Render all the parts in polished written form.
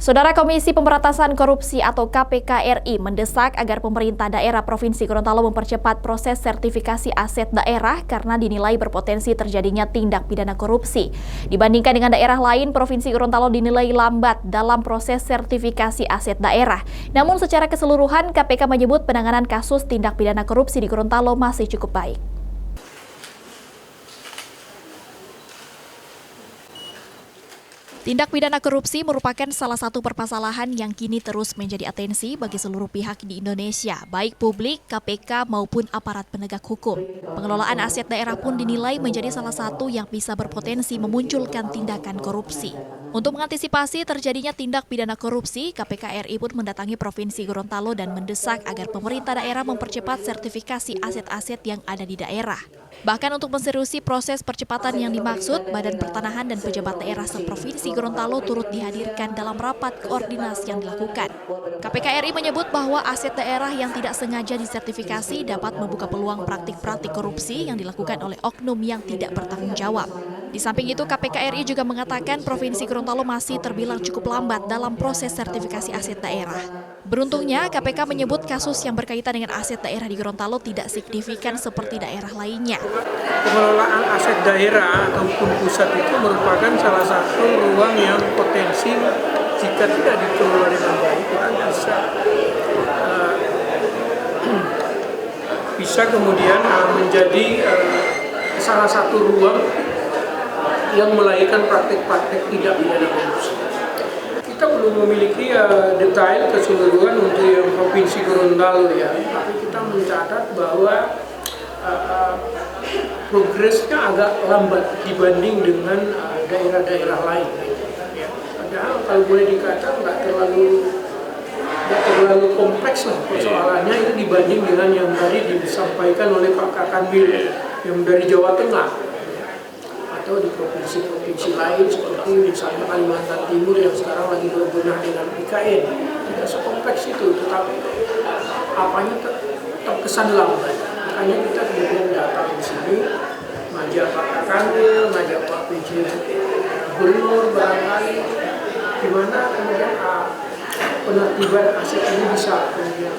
Saudara Komisi Pemberantasan Korupsi atau KPK RI mendesak agar pemerintah daerah Provinsi Gorontalo mempercepat proses sertifikasi aset daerah karena dinilai berpotensi terjadinya tindak pidana korupsi. Dibandingkan dengan daerah lain, Provinsi Gorontalo dinilai lambat dalam proses sertifikasi aset daerah. Namun secara keseluruhan, KPK menyebut penanganan kasus tindak pidana korupsi di Gorontalo masih cukup baik. Tindak pidana korupsi merupakan salah satu permasalahan yang kini terus menjadi atensi bagi seluruh pihak di Indonesia, baik publik, KPK maupun aparat penegak hukum. Pengelolaan aset daerah pun dinilai menjadi salah satu yang bisa berpotensi memunculkan tindakan korupsi. Untuk mengantisipasi terjadinya tindak pidana korupsi, KPK RI pun mendatangi Provinsi Gorontalo dan mendesak agar pemerintah daerah mempercepat sertifikasi aset-aset yang ada di daerah. Bahkan untuk menseriusi proses percepatan yang dimaksud, Badan Pertanahan dan pejabat daerah seprovinsi Gorontalo turut dihadirkan dalam rapat koordinasi yang dilakukan. KPK RI menyebut bahwa aset daerah yang tidak sengaja disertifikasi dapat membuka peluang praktik-praktik korupsi yang dilakukan oleh oknum yang tidak bertanggung jawab. Di samping itu, KPK RI juga mengatakan Provinsi Gorontalo masih terbilang cukup lambat dalam proses sertifikasi aset daerah. Beruntungnya, KPK menyebut kasus yang berkaitan dengan aset daerah di Gorontalo tidak signifikan seperti daerah lainnya. Pengelolaan aset daerah ataupun pusat itu merupakan salah satu ruang yang potensi jika tidak dikelola dengan baik kita bisa kemudian menjadi salah satu ruang yang melahirkan praktik-praktik tidak pidana korupsi. Kita belum memiliki detail keseluruhan untuk yang Provinsi Gorontalo ya, tapi kita mencatat bahwa progresnya agak lambat dibanding dengan daerah-daerah lain. Ya. Padahal kalau boleh dikatakan nggak terlalu kompleks lah persoalannya itu dibanding dengan yang tadi disampaikan oleh Pak Kakanwil yang dari Jawa Tengah atau di provinsi-provinsi lain seperti misalnya Kalimantan Timur yang sekarang lagi berbenah dengan IKN. Tidak sekompleks itu, tetapi apanya terkesan lambat. Makanya kita kemudian datang di sini, ngajak Pak Kakanwil, ngajak Pak PJ Gubernur barangkali, di mana kemudian penertiban aset ini bisa kemudian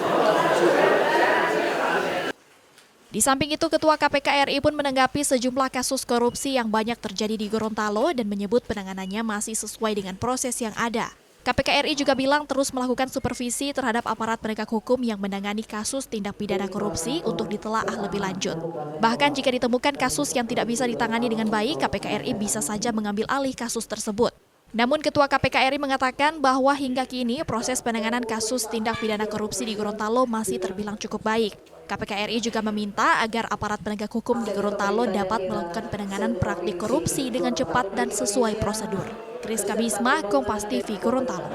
Di samping itu, Ketua KPK RI pun menanggapi sejumlah kasus korupsi yang banyak terjadi di Gorontalo dan menyebut penanganannya masih sesuai dengan proses yang ada. KPK RI juga bilang terus melakukan supervisi terhadap aparat penegak hukum yang menangani kasus tindak pidana korupsi untuk ditelaah lebih lanjut. Bahkan jika ditemukan kasus yang tidak bisa ditangani dengan baik, KPK RI bisa saja mengambil alih kasus tersebut. Namun Ketua KPK RI mengatakan bahwa hingga kini proses penanganan kasus tindak pidana korupsi di Gorontalo masih terbilang cukup baik. KPK RI juga meminta agar aparat penegak hukum di Gorontalo dapat melakukan penanganan praktik korupsi dengan cepat dan sesuai prosedur. Kriska Bisma, Kompas TV, Gorontalo.